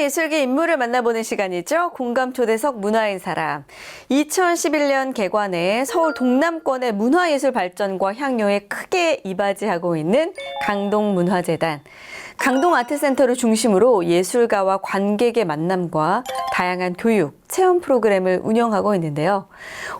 문화예술계 인물을 만나보는 시간이죠. 공감초대석 문화인 사람. 2011년 개관해 서울 동남권의 문화예술 발전과 향유에 크게 이바지하고 있는 강동문화재단. 강동아트센터를 중심으로 예술가와 관객의 만남과 다양한 교육, 체험 프로그램을 운영하고 있는데요.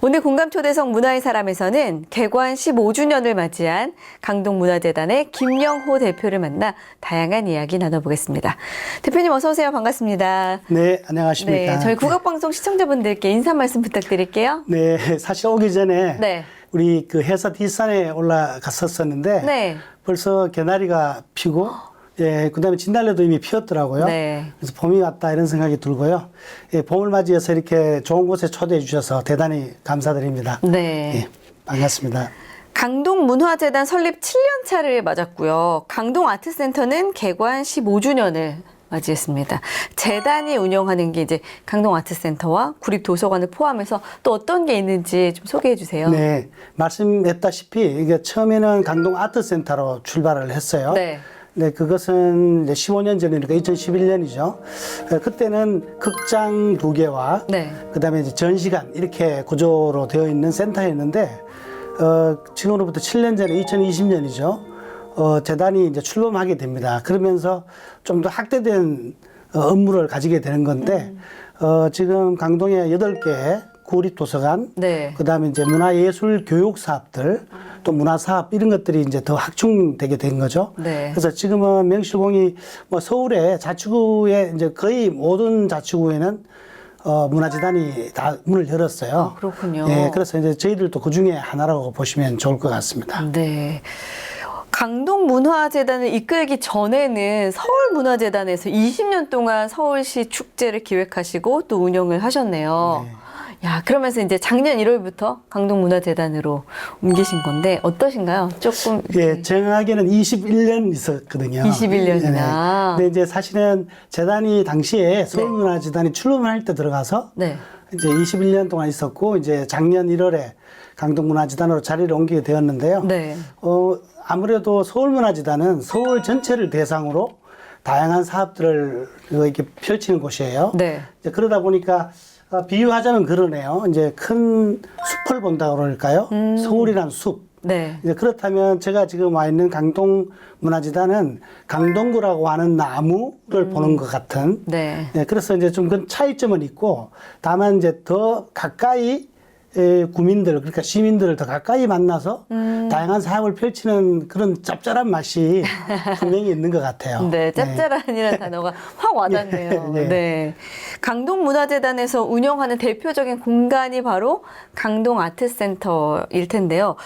오늘 공감초대석 문화인 사람에서는 개관 15주년을 맞이한 강동문화재단의 김영호 대표를 만나 다양한 이야기 나눠보겠습니다. 대표님 어서 오세요. 반갑습니다. 네, 안녕하십니까. 네, 저희 국악방송 시청자분들께 인사 말씀 부탁드릴게요. 네, 사실 오기 전에 네. 우리 그 해사 뒷산에 올라갔었었는데 네. 벌써 개나리가 피고 예, 그다음에 진달래도 이미 피었더라고요. 네. 그래서 봄이 왔다 이런 생각이 들고요. 예, 봄을 맞이해서 이렇게 좋은 곳에 초대해 주셔서 대단히 감사드립니다. 네. 예, 반갑습니다. 강동문화재단 설립 7년 차를 맞았고요. 강동아트센터는 개관 15주년을 맞이했습니다. 재단이 운영하는 게 이제 강동아트센터와 구립도서관을 포함해서 또 어떤 게 있는지 좀 소개해 주세요. 네, 말씀했다시피 이게 처음에는 강동아트센터로 출발을 했어요. 네. 네, 그것은 이제 15년 전이니까 2011년이죠. 그때는 극장 2개와 네. 그다음에 이제 전시관 이렇게 구조로 되어 있는 센터였는데 지금으로부터 7년 전에 2020년이죠. 재단이 이제 출범하게 됩니다. 그러면서 좀 더 확대된 업무를 가지게 되는 건데 지금 강동에 8개 구립도서관, 네. 그다음에 이제 문화예술 교육 사업들, 또 문화사업 이런 것들이 이제 더 확충되게 된 거죠. 네. 그래서 지금은 명실공히 뭐 서울의 자치구에 이제 거의 모든 자치구에는 문화재단이 다 문을 열었어요. 아, 그렇군요. 예, 그래서 이제 저희들도 그 중에 하나라고 보시면 좋을 것 같습니다. 네. 강동문화재단을 이끌기 전에는 서울문화재단에서 20년 동안 서울시 축제를 기획하시고 또 운영을 하셨네요. 네. 야, 그러면서 이제 작년 1월부터 강동문화재단으로 옮기신 건데 어떠신가요? 조금 예, 정확하게는 21년 있었거든요. 21년이나. 근데 이제 사실은 재단이 당시에 서울문화재단이 출범할 때 들어가서 네. 이제 21년 동안 있었고 이제 작년 1월에 강동문화재단으로 자리를 옮기게 되었는데요. 네. 아무래도 서울문화재단은 서울 전체를 대상으로 다양한 사업들을 이렇게 펼치는 곳이에요. 네. 이제 그러다 보니까 비유하자면 그러네요. 이제 큰 숲을 본다고 그럴까요? 서울이란 숲. 네. 이제 그렇다면 제가 지금 와 있는 강동문화재단은 강동구라고 하는 나무를 보는 것 같은. 네. 네, 그래서 이제 좀 그 차이점은 있고, 다만 이제 더 가까이 구민들, 그러니까 시민들을 더 가까이 만나서 다양한 사업을 펼치는 그런 짭짤한 맛이 분명히 있는 것 같아요. 네, 짭짤한이라는 단어가 확 와닿네요. 네. 네. 강동문화재단에서 운영하는 대표적인 공간이 바로 강동아트센터일 텐데요.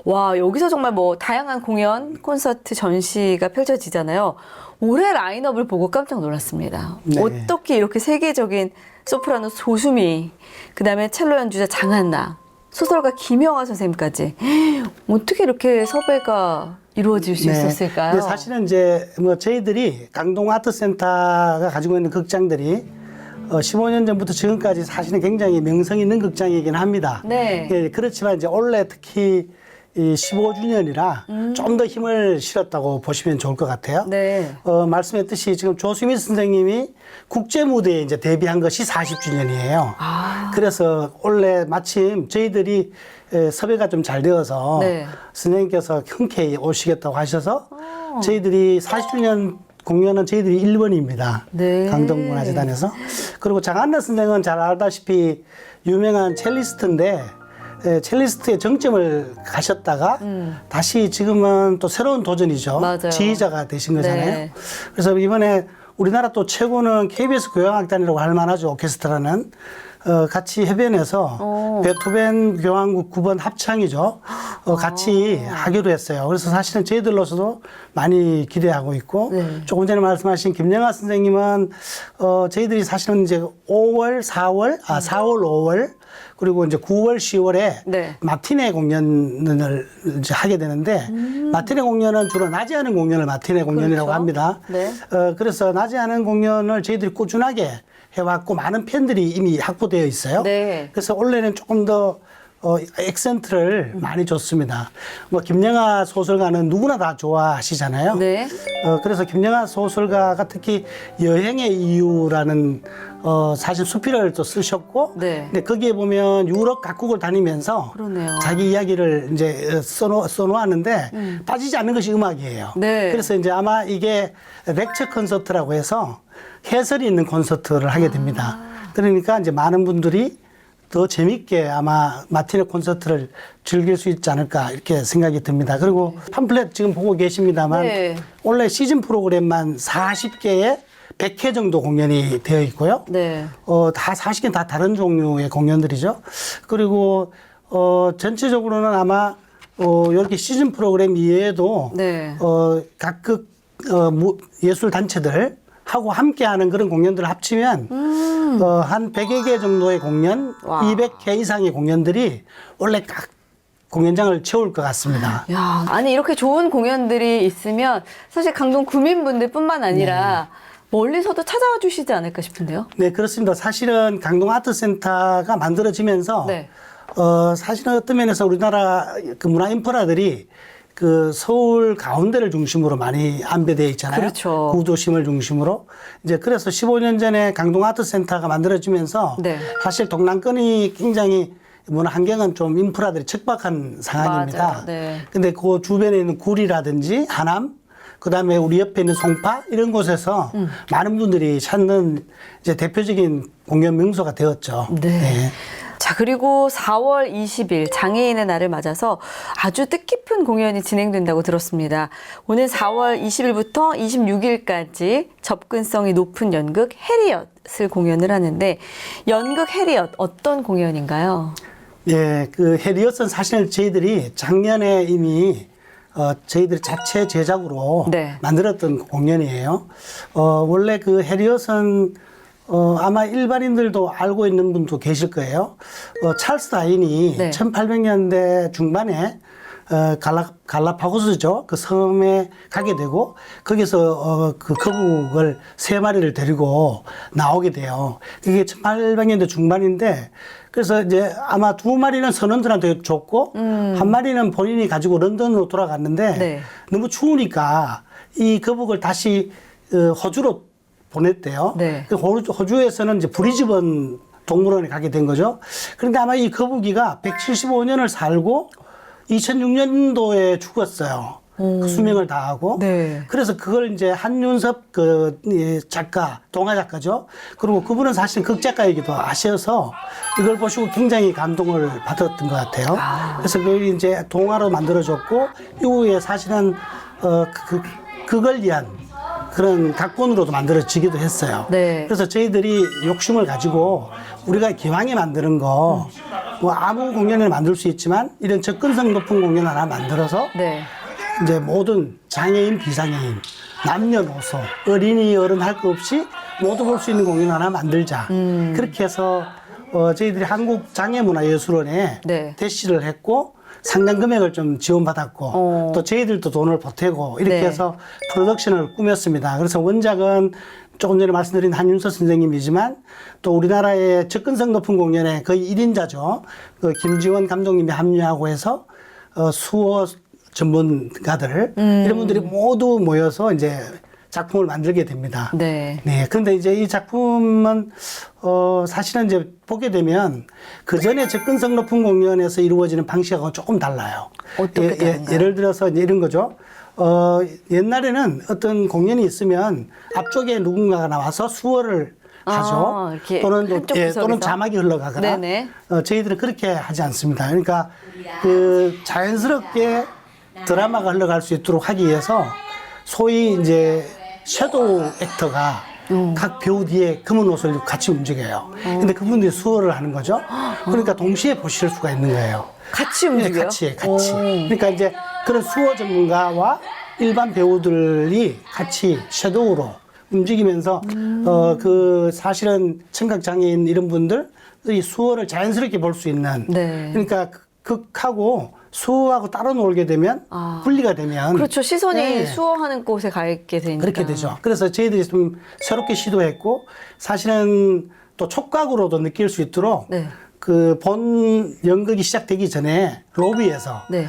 와, 여기서 정말 뭐 다양한 공연, 콘서트, 전시가 펼쳐지잖아요. 올해 라인업을 보고 깜짝 놀랐습니다. 네. 어떻게 이렇게 세계적인 소프라노 조수미, 그다음에 첼로 연주자 장한나, 소설가 김영하 선생님까지 어떻게 이렇게 섭외가 이루어질 수 있었을까요? 근데 사실은 이제 뭐 저희들이 강동아트센터가 가지고 있는 극장들이 15년 전부터 지금까지 사실은 굉장히 명성 있는 극장이긴 합니다. 네. 예, 그렇지만 이제 올해 특히 이 15주년이라 좀 더 힘을 실었다고 보시면 좋을 것 같아요. 네. 말씀했듯이 지금 조수미 선생님이 국제 무대에 이제 데뷔한 것이 40주년이에요. 아. 그래서 원래 마침 저희들이 섭외가 좀 잘 되어서 네. 선생님께서 흔쾌히 오시겠다고 하셔서 저희들이 40주년 공연은 저희들이 1번입니다. 네. 강동문화재단에서. 그리고 장한나 선생은 잘 알다시피 유명한 첼리스트인데 첼리스트의 정점을 가셨다가 다시 지금은 또 새로운 도전이죠. 맞아요. 지휘자가 되신 거잖아요. 네. 그래서 이번에 우리나라 또 최고는 KBS 교향악단이라고 할 만하죠. 오케스트라는. 같이 협연해서 베토벤 교향곡 9번 합창이죠. 같이 하기로 했어요. 그래서 사실은 저희들로서도 많이 기대하고 있고 네. 조금 전에 말씀하신 김영하 선생님은 저희들이 사실은 이제 4월, 5월 그리고 이제 9월, 10월에 네. 마티네 공연을 이제 하게 되는데 마티네 공연은 주로 낮에 하는 공연을 마티네 공연이라고 그렇죠. 합니다. 네. 그래서 낮에 하는 공연을 저희들이 꾸준하게 해왔고 많은 팬들이 이미 확보되어 있어요. 네. 그래서 올해는 조금 더 액센트를 많이 줬습니다. 뭐 김영하 소설가는 누구나 다 좋아하시잖아요. 네. 그래서 김영하 소설가가 특히 여행의 이유라는 사실 수필을 또 쓰셨고, 네. 근데 거기에 보면 유럽 각국을 다니면서 그러네요. 자기 이야기를 이제 써놓았는데 빠지지 않는 것이 음악이에요. 네. 그래서 이제 아마 이게 렉처 콘서트라고 해서 해설이 있는 콘서트를 하게 됩니다. 그러니까 이제 많은 분들이 더 재밌게 아마 마티네 콘서트를 즐길 수 있지 않을까 이렇게 생각이 듭니다. 그리고 팜플렛 지금 보고 계십니다만 네. 원래 시즌 프로그램만 40개에 100회 정도 공연이 되어 있고요. 네. 다 40개 다 다른 종류의 공연들이죠. 그리고 전체적으로는 아마 이렇게 시즌 프로그램 이외에도 네. 각급 예술 단체들 하고 함께하는 그런 공연들을 합치면 한 100여 개 정도의 공연, 와. 200회 이상의 공연들이 원래 각 공연장을 채울 것 같습니다. 야, 아니 이렇게 좋은 공연들이 있으면 사실 강동 구민분들뿐만 아니라 멀리서도 찾아와 주시지 않을까 싶은데요. 네, 그렇습니다. 사실은 강동 아트센터가 만들어지면서 네. 사실은 어떤 면에서 우리나라 그 문화 인프라들이 그 서울 가운데를 중심으로 많이 안배되어 있잖아요. 그렇죠. 구도심을 중심으로. 이제 그래서 15년 전에 강동 아트센터가 만들어지면서 네. 사실 동남권이 굉장히 문화 환경은 좀 인프라들이 척박한 상황입니다. 맞아요. 네. 근데 그 주변에 있는 구리라든지 하남, 그다음에 우리 옆에 있는 송파 이런 곳에서 많은 분들이 찾는 이제 대표적인 공연 명소가 되었죠. 네. 자, 그리고 4월 20일 장애인의 날을 맞아서 아주 뜻깊은 공연이 진행된다고 들었습니다. 오는 4월 20일부터 26일까지 접근성이 높은 연극 해리엇을 공연을 하는데 연극 해리엇 어떤 공연인가요? 예, 그 해리엇은 사실 저희들이 작년에 이미 저희들이 자체 제작으로 네. 만들었던 공연이에요. 원래 그 해리엇은 아마 일반인들도 알고 있는 분도 계실 거예요. 찰스 다윈이 네. 1800년대 중반에 갈라파고스죠. 그 섬에 가게 되고 거기서 그 거북을 3마리를 데리고 나오게 돼요. 그게 1800년대 중반인데 그래서 이제 아마 2마리는 선원들한테 줬고 1마리는 본인이 가지고 런던으로 돌아갔는데 네. 너무 추우니까 이 거북을 다시 호주로 보냈대요. 네. 그 호주에서는 이제 브리즈번 동물원에 가게 된 거죠. 그런데 아마 이 거북이가 175년을 살고 2006년도에 죽었어요. 그 수명을 다하고. 네. 그래서 그걸 이제 한윤섭 작가, 동화 작가죠. 그리고 그분은 사실 극작가이기도 하셔서 이걸 보시고 굉장히 감동을 받았던 것 같아요. 그래서 그걸 이제 동화로 만들어졌고 이후에 사실은 그걸 위한 그런 각본으로도 만들어지기도 했어요. 네. 그래서 저희들이 욕심을 가지고 우리가 기왕에 만드는 거 뭐 아무 공연을 만들 수 있지만 이런 접근성 높은 공연 하나 만들어서 네. 이제 모든 장애인, 비장애인, 남녀노소, 어린이, 어른 할 거 없이 모두 볼 수 있는 공연 하나 만들자. 그렇게 해서 저희들이 한국장애문화예술원에 네. 대시를 했고 상당 금액을 좀 지원받았고 또 저희들도 돈을 보태고 이렇게 네. 해서 프로덕션을 꾸몄습니다. 그래서 원작은 조금 전에 말씀드린 한윤서 선생님이지만 또 우리나라의 접근성 높은 공연의 거의 1인자죠. 그 김지원 감독님이 합류하고 해서 수어 전문가들 이런 분들이 모두 모여서 이제 작품을 만들게 됩니다. 네. 네. 그런데 이제 이 작품은 사실은 이제 보게 되면 그 전에 접근성 높은 공연에서 이루어지는 방식하고 조금 달라요. 어떻게 다른가요? 예를 들어서 이제 이런 거죠. 옛날에는 어떤 공연이 있으면 앞쪽에 누군가가 나와서 수어를 하죠. 이렇게 또는 한쪽 또는 구석에서? 자막이 흘러가거나. 네네. 저희들은 그렇게 하지 않습니다. 그러니까 그 자연스럽게 드라마가 흘러갈 수 있도록 하기 위해서 소위 이제 섀도우 액터가 각 배우 뒤에 검은 옷을 같이 움직여요. 근데 그분들이 수어를 하는 거죠. 그러니까 동시에 보실 수가 있는 거예요. 같이 네, 움직여요? 같이. 오. 그러니까 이제 그런 수어 전문가와 일반 배우들이 같이 섀도우로 움직이면서 그 사실은 청각장애인 이런 분들 이 수어를 자연스럽게 볼 수 있는. 네. 그러니까 극하고 수어하고 따로 놀게 되면 분리가 되면 그렇죠. 시선이 네. 수어하는 곳에 가 있게 되니까. 그렇게 되죠. 그래서 저희들이 좀 새롭게 시도했고 사실은 또 촉각으로도 느낄 수 있도록 네. 그 본 연극이 시작되기 전에 로비에서 네.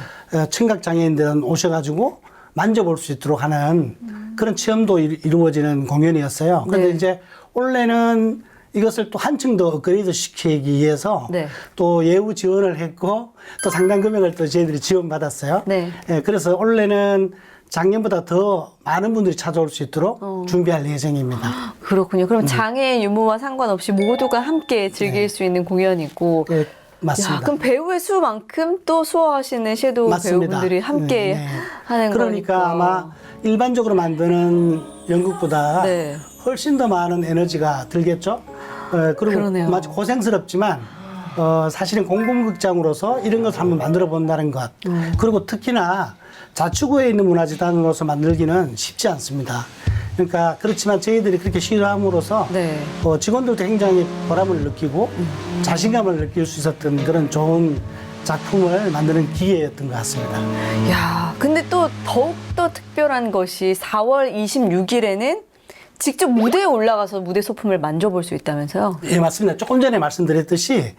청각 장애인들은 오셔가지고 만져볼 수 있도록 하는 그런 체험도 이루어지는 공연이었어요. 그런데 네. 이제 올해는 이것을 또 한층 더 업그레이드 시키기 위해서 네. 또 예우 지원을 했고 또 상당 금액을 또 저희들이 지원받았어요. 네. 예, 그래서 올해는 작년보다 더 많은 분들이 찾아올 수 있도록 준비할 예정입니다. 그렇군요. 그럼 장애 유무와 상관없이 모두가 함께 즐길 수 있는 공연이고. 예, 맞습니다. 야, 그럼 배우의 수만큼 또 수호하시는 섀도우 맞습니다. 배우분들이 함께 네. 하는 그러니까 거니까. 아마 일반적으로 만드는 연극보다 네. 훨씬 더 많은 에너지가 들겠죠. 그리고 그러네요. 마치 고생스럽지만 사실은 공공극장으로서 이런 것을 한번 만들어 본다는 것. 그리고 특히나 자치구에 있는 문화재단으로서 만들기는 쉽지 않습니다. 그러니까 그렇지만 저희들이 그렇게 시도함으로써 네. 직원들도 굉장히 보람을 느끼고 자신감을 느낄 수 있었던 그런 좋은 작품을 만드는 기회였던 것 같습니다. 야, 근데 또 더욱더 특별한 것이 4월 26일에는 직접 무대에 올라가서 무대 소품을 만져볼 수 있다면서요? 예, 맞습니다. 조금 전에 말씀드렸듯이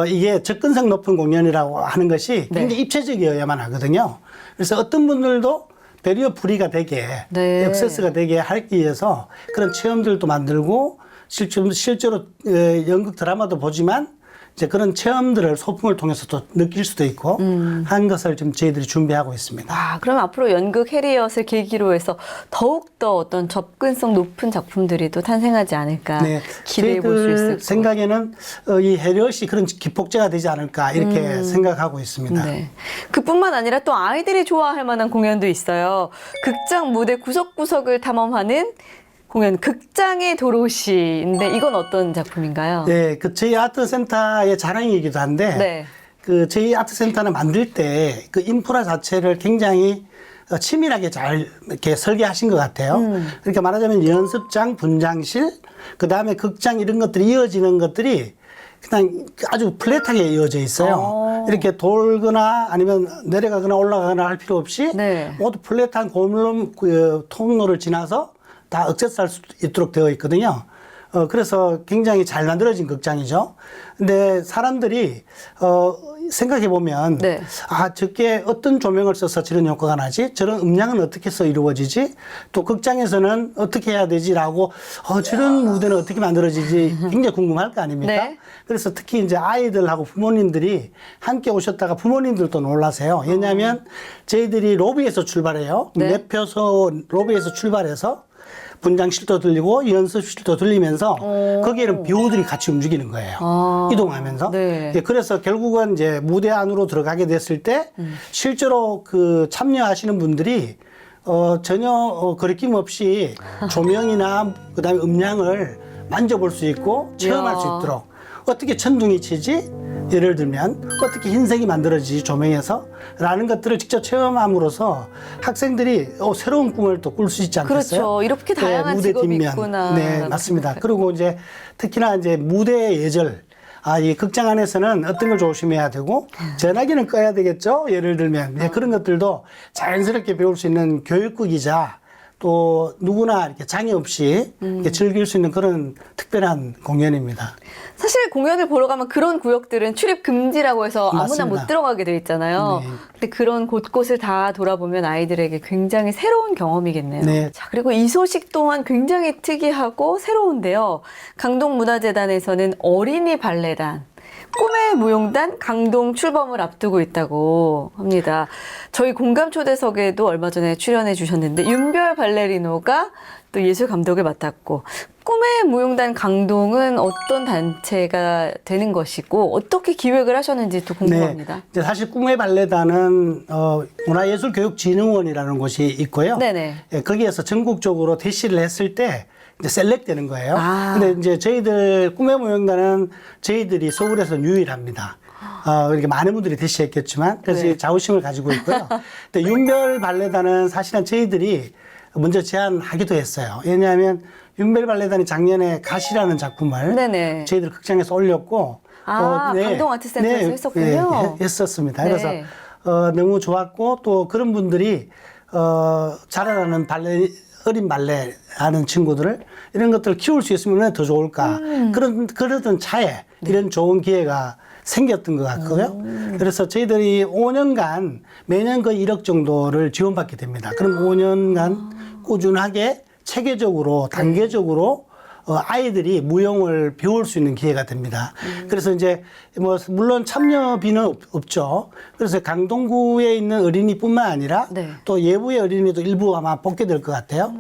이게 접근성 높은 공연이라고 하는 것이 굉장히 입체적이어야만 하거든요. 그래서 어떤 분들도 배리어 프리가 되게 네. 액세스가 되게 하기 위해서 그런 체험들도 만들고 실제로 연극 드라마도 보지만 이제 그런 체험들을 소품을 통해서 또 느낄 수도 있고 한 것을 지금 저희들이 준비하고 있습니다. 와, 그럼 앞으로 연극 해리엇을 계기로 해서 더욱더 어떤 접근성 높은 작품들이 또 탄생하지 않을까 기대해 볼 수 있을 저희들 것 생각에는 이 해리엇이 그런 기폭제가 되지 않을까 이렇게 생각하고 있습니다. 네. 그뿐만 아니라 또 아이들이 좋아할 만한 공연도 있어요. 극장 무대 구석구석을 탐험하는 공연 극장의 도로시인데 이건 어떤 작품인가요? 네, 그 저희 아트센터의 자랑이기도 한데 네. 그 저희 아트센터는 만들 때 그 인프라 자체를 굉장히 치밀하게 잘 이렇게 설계하신 것 같아요. 그러니까 말하자면 연습장, 분장실, 그 다음에 극장 이런 것들이 이어지는 것들이 그냥 아주 플랫하게 이어져 있어요. 이렇게 돌거나 아니면 내려가거나 올라가거나 할 필요 없이 네. 모두 플랫한 고물론 통로를 지나서 다 억세스할 수 있도록 되어 있거든요. 그래서 굉장히 잘 만들어진 극장이죠. 근데 사람들이, 생각해보면, 네. 아, 저게 어떤 조명을 써서 저런 효과가 나지? 저런 음량은 어떻게 해서 이루어지지? 또 극장에서는 어떻게 해야 되지라고, 저런 무대는 어떻게 만들어지지? 굉장히 궁금할 거 아닙니까? 네. 그래서 특히 이제 아이들하고 부모님들이 함께 오셨다가 부모님들도 놀라세요. 왜냐하면 저희들이 로비에서 출발해요. 네. 내표소 로비에서 출발해서 분장실도 들리고 연습실도 들리면서 거기에는 배우들이 같이 움직이는 거예요. 이동하면서. 네. 예, 그래서 결국은 이제 무대 안으로 들어가게 됐을 때 실제로 그 참여하시는 분들이 전혀 거리낌 없이 조명이나 그다음에 음량을 만져볼 수 있고 체험할 수 있도록 어떻게 천둥이 치지? 예를 들면 어떻게 흰색이 만들어지지 조명에서 라는 것들을 직접 체험함으로써 학생들이 새로운 꿈을 또 꿀 수 있지 않겠어요? 그렇죠. 이렇게 다양한 무대 직업이 뒷면. 있구나. 네, 맞습니다. 그리고 이제 특히나 이제 무대의 예절. 이 극장 안에서는 어떤 걸 조심해야 되고 전화기는 꺼야 되겠죠. 예를 들면 그런 것들도 자연스럽게 배울 수 있는 교육극이자 또 누구나 이렇게 장애 없이 이렇게 즐길 수 있는 그런 특별한 공연입니다. 사실 공연을 보러 가면 그런 구역들은 출입 금지라고 해서 아무나 맞습니다. 못 들어가게 돼 있잖아요. 네. 근데 그런 곳곳을 다 돌아보면 아이들에게 굉장히 새로운 경험이겠네요. 네. 자, 그리고 이 소식 또한 굉장히 특이하고 새로운데요. 강동문화재단에서는 어린이 발레단, 꿈의 무용단 강동 출범을 앞두고 있다고 합니다. 저희 공감 초대석에도 얼마 전에 출연해 주셨는데 윤별 발레리노가 또 예술 감독을 맡았고 꿈의 무용단 강동은 어떤 단체가 되는 것이고 어떻게 기획을 하셨는지 또 궁금합니다. 네. 이제 사실 꿈의 발레단은 문화예술교육진흥원이라는 곳이 있고요. 네네. 예, 거기에서 전국적으로 대시를 했을 때 이제 셀렉되는 거예요. 아. 근데 이제 저희들 꿈의 무용단은 저희들이 서울에서 유일합니다. 이렇게 많은 분들이 대시했겠지만 그래서 네. 자부심을 가지고 있고요. 근데 윤별 발레단은 사실은 저희들이 먼저 제안하기도 했어요. 왜냐하면 윤별 발레단이 작년에 가시라는 작품을 네네. 저희들 극장에서 올렸고 강동 아트센터에서 했었군요. 했었습니다. 네. 그래서 너무 좋았고 또 그런 분들이 자라나는 발레 어린 발레 하는 친구들을 이런 것들을 키울 수 있으면 왜 더 좋을까. 그러던 차에 이런 좋은 기회가 생겼던 것 같고요. 그래서 저희들이 5년간 매년 거의 1억 정도를 지원받게 됩니다. 그럼 5년간 꾸준하게 체계적으로 단계적으로 아이들이 무용을 배울 수 있는 기회가 됩니다. 그래서 이제 뭐 물론 참여비는 없죠. 그래서 강동구에 있는 어린이뿐만 아니라 네. 또 예부의 어린이도 일부 아마 뽑게 될 것 같아요.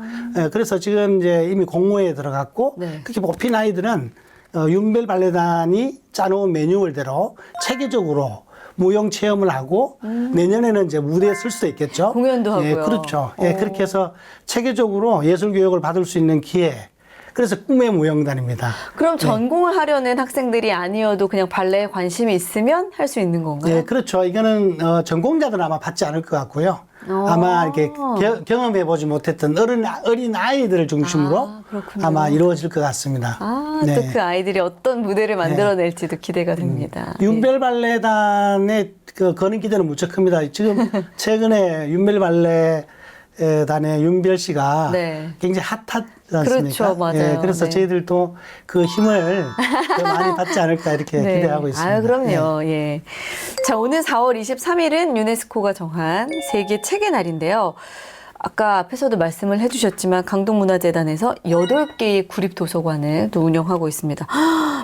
그래서 지금 이제 이미 공모에 들어갔고 네. 그렇게 뽑힌 아이들은 윤별 발레단이 짜놓은 매뉴얼대로 체계적으로 무용 체험을 하고 내년에는 이제 무대에 설 수도 있겠죠. 공연도 예, 하고요. 그렇죠. 예, 그렇게 해서 체계적으로 예술 교육을 받을 수 있는 기회. 그래서 꿈의 무용단입니다. 그럼 전공을 하려는 학생들이 아니어도 그냥 발레에 관심이 있으면 할 수 있는 건가요? 예, 그렇죠. 이거는 전공자들은 아마 받지 않을 것 같고요. 아마 이렇게 경험해 보지 못했던 어린 아이들을 중심으로 그렇군요. 아마 이루어질 것 같습니다. 네. 또 그 아이들이 어떤 무대를 만들어낼지도 기대가 됩니다. 윤별 발레단의 거는 기대는 무척 큽니다. 지금 최근에 윤별 발레단의 윤별 씨가 네. 굉장히 핫하지 않습니까? 그렇죠, 맞아요. 그래서 네. 저희들도 그 힘을 더 많이 받지 않을까 이렇게 기대하고 있습니다. 아유, 그럼요. 예. 자, 오늘 4월 23일은 유네스코가 정한 세계 책의 날인데요. 아까 앞에서도 말씀을 해주셨지만 강동문화재단에서 8개의 구립도서관을 또 운영하고 있습니다.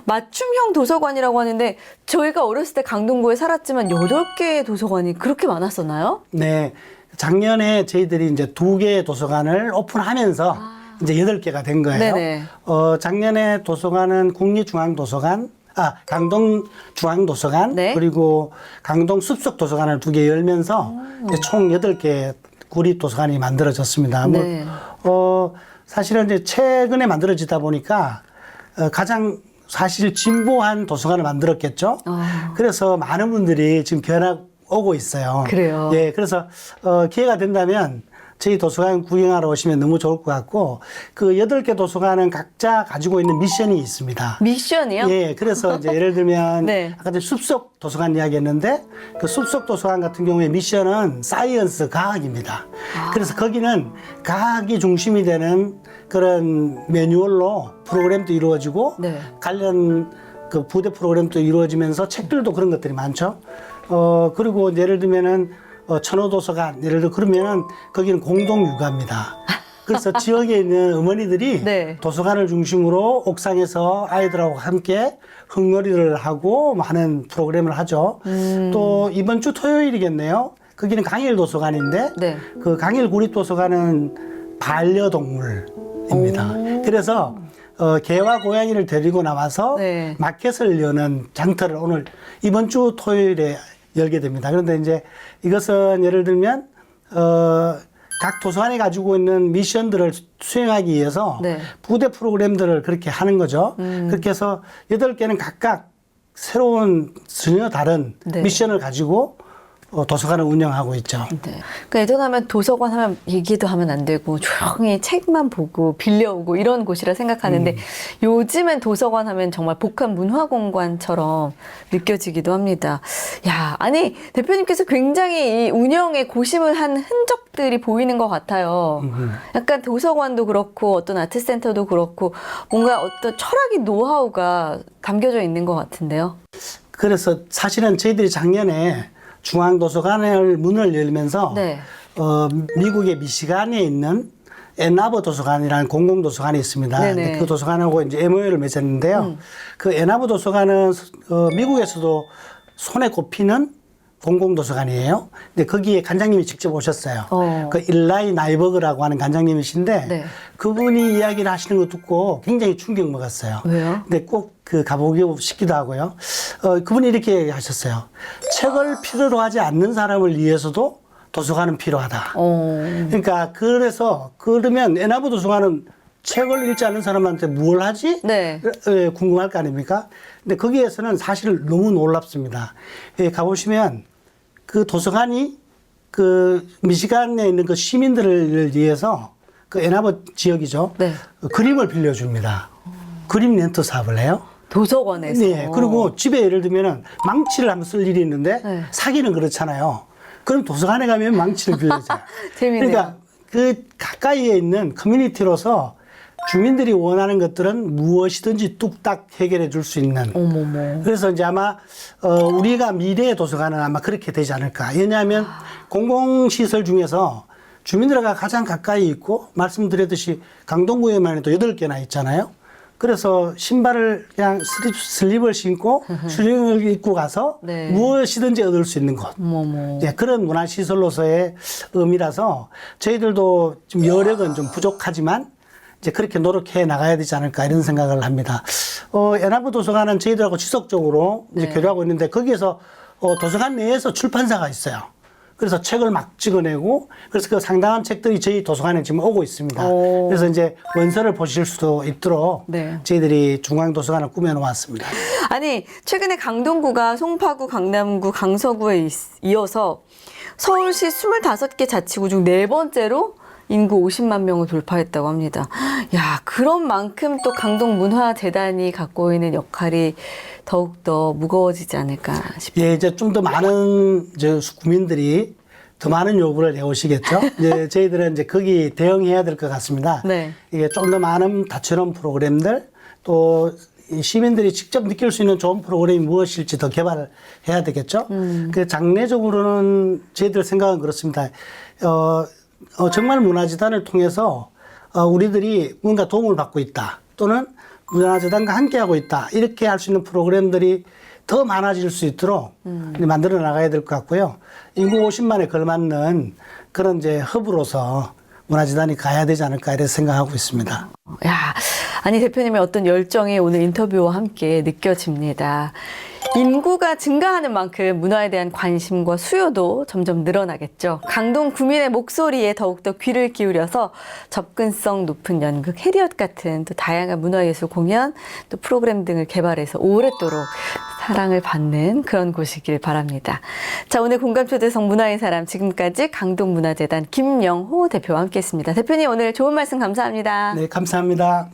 맞춤형 도서관이라고 하는데 저희가 어렸을 때 강동구에 살았지만 8개의 도서관이 그렇게 많았었나요? 네. 작년에 저희들이 이제 2개의 도서관을 오픈하면서 이제 8개가 된 거예요. 네네. 작년에 도서관은 국립중앙도서관, 강동중앙도서관, 네. 그리고 강동 숲속도서관을 2개 열면서 이제 총 8개 구립도서관이 만들어졌습니다. 네. 사실은 이제 최근에 만들어지다 보니까 가장 사실 진보한 도서관을 만들었겠죠. 그래서 많은 분들이 지금 견학 오고 있어요. 그래요. 예, 그래서 기회가 된다면 저희 도서관 구경하러 오시면 너무 좋을 것 같고 그 8개 도서관은 각자 가지고 있는 미션이 있습니다. 미션이요? 예, 그래서 이제 예를 들면 네. 아까 전에 숲속 도서관 이야기했는데 그 숲속 도서관 같은 경우에 미션은 사이언스 과학입니다. 그래서 거기는 과학이 중심이 되는 그런 매뉴얼로 프로그램도 이루어지고 네. 관련 그 부대 프로그램도 이루어지면서 책들도 그런 것들이 많죠. 그리고 예를 들면은 천호도서관 예를 들어 그러면은 거기는 공동 육아입니다. 그래서 지역에 있는 어머니들이 네. 도서관을 중심으로 옥상에서 아이들하고 함께 흙놀이를 하고 많은 프로그램을 하죠. 또 이번 주 토요일이겠네요. 거기는 강일 도서관인데 네. 그 강일 구립도서관은 반려동물입니다. 그래서 개와 고양이를 데리고 나와서 네. 마켓을 여는 장터를 오늘 이번 주 토요일에 열게 됩니다. 그런데 이제 이것은 예를 들면 각 도서관이 가지고 있는 미션들을 수행하기 위해서 네. 부대 프로그램들을 그렇게 하는 거죠. 그렇게 해서 8개는 각각 새로운 전혀 다른 네. 미션을 가지고 도서관을 운영하고 있죠. 네. 그러니까 예전하면 도서관 하면 얘기도 하면 안 되고 조용히 책만 보고 빌려오고 이런 곳이라 생각하는데 요즘엔 도서관 하면 정말 복합 문화공간처럼 느껴지기도 합니다. 야, 아니 대표님께서 굉장히 이 운영에 고심을 한 흔적들이 보이는 것 같아요. 약간 도서관도 그렇고 어떤 아트센터도 그렇고 뭔가 어떤 철학이 노하우가 담겨져 있는 것 같은데요. 그래서 사실은 저희들이 작년에 중앙도서관을 문을 열면서 네. 미국의 미시간에 있는 앤아버 도서관이라는 공공도서관이 있습니다. 네네. 근데 그 도서관하고 이제 MOU를 맺었는데요. 그 앤아버 도서관은 미국에서도 손에 꼽히는 공공도서관이에요. 근데 거기에 관장님이 직접 오셨어요. 그 일라이 나이버그라고 하는 관장님이신데 네. 그분이 이야기를 하시는 거 듣고 굉장히 충격 먹었어요. 왜요? 근데 꼭 그 가보고 싶기도 하고요. 그분이 이렇게 얘기하셨어요. 책을 필요로 하지 않는 사람을 위해서도 도서관은 필요하다. 그러니까 그래서 그러면 앤아버 도서관은 책을 읽지 않는 사람한테 뭘 하지? 네. 궁금할 거 아닙니까? 근데 거기에서는 사실 너무 놀랍습니다. 가보시면 그 도서관이 그 미시간에 있는 그 시민들을 위해서 그 앤아버 지역이죠. 네. 그림을 빌려줍니다. 그림 렌트 사업을 해요. 도서관에서. 네. 그리고 집에 예를 들면은 망치를 한번 쓸 일이 있는데 네. 사기는 그렇잖아요. 그럼 도서관에 가면 망치를 빌려줘요. 재밌네요. 그러니까 그 가까이에 있는 커뮤니티로서 주민들이 원하는 것들은 무엇이든지 뚝딱 해결해 줄 수 있는. 어머머. 그래서 이제 아마 우리가 미래의 도서관은 아마 그렇게 되지 않을까. 왜냐하면 공공시설 중에서 주민들과 가장 가까이 있고 말씀드렸듯이 강동구에만 해도 8개나 있잖아요. 그래서 신발을 그냥 슬립을 신고 추리닝을 입고 가서 네. 무엇이든지 얻을 수 있는 곳. 어머머. 예, 그런 문화시설로서의 의미라서 저희들도 좀 여력은 좀 부족하지만 이제 그렇게 노력해 나가야 되지 않을까 이런 생각을 합니다. 연합부 도서관은 저희들하고 지속적으로 이제 네. 교류하고 있는데 거기에서 도서관 내에서 출판사가 있어요. 그래서 책을 막 찍어내고 그래서 그 상당한 책들이 저희 도서관에 지금 오고 있습니다. 오. 그래서 이제 원서를 보실 수도 있도록 네. 저희들이 중앙도서관을 꾸며놓았습니다. 아니, 최근에 강동구가 송파구, 강남구, 강서구에 이어서 서울시 25개 자치구 중 4번째로 인구 50만 명을 돌파했다고 합니다. 야, 그런 만큼 또 강동문화재단이 갖고 있는 역할이 더욱더 무거워지지 않을까 싶어요. 예, 이제 좀 더 많은 이제 국민들이 더 많은 요구를 해오시겠죠. 이제 저희들은 이제 거기 대응해야 될 것 같습니다. 네. 이게 좀 더 많은 다채로운 프로그램들 또 이 시민들이 직접 느낄 수 있는 좋은 프로그램이 무엇일지 더 개발을 해야 되겠죠. 그 장래적으로는 저희들 생각은 그렇습니다. 정말 문화재단을 통해서 우리들이 뭔가 도움을 받고 있다 또는 문화재단과 함께하고 있다 이렇게 할 수 있는 프로그램들이 더 많아질 수 있도록 만들어 나가야 될 것 같고요. 인구 50만에 걸맞는 그런 이제 허브로서 문화재단이 가야 되지 않을까 이렇게 생각하고 있습니다. 야, 아니 대표님의 어떤 열정이 오늘 인터뷰와 함께 느껴집니다. 인구가 증가하는 만큼 문화에 대한 관심과 수요도 점점 늘어나겠죠. 강동 구민의 목소리에 더욱더 귀를 기울여서 접근성 높은 연극, 해리엇 같은 또 다양한 문화예술 공연, 또 프로그램 등을 개발해서 오랫도록 사랑을 받는 그런 곳이길 바랍니다. 자, 오늘 공감초대석 문화의 사람 지금까지 강동문화재단 김영호 대표와 함께했습니다. 대표님 오늘 좋은 말씀 감사합니다. 네, 감사합니다.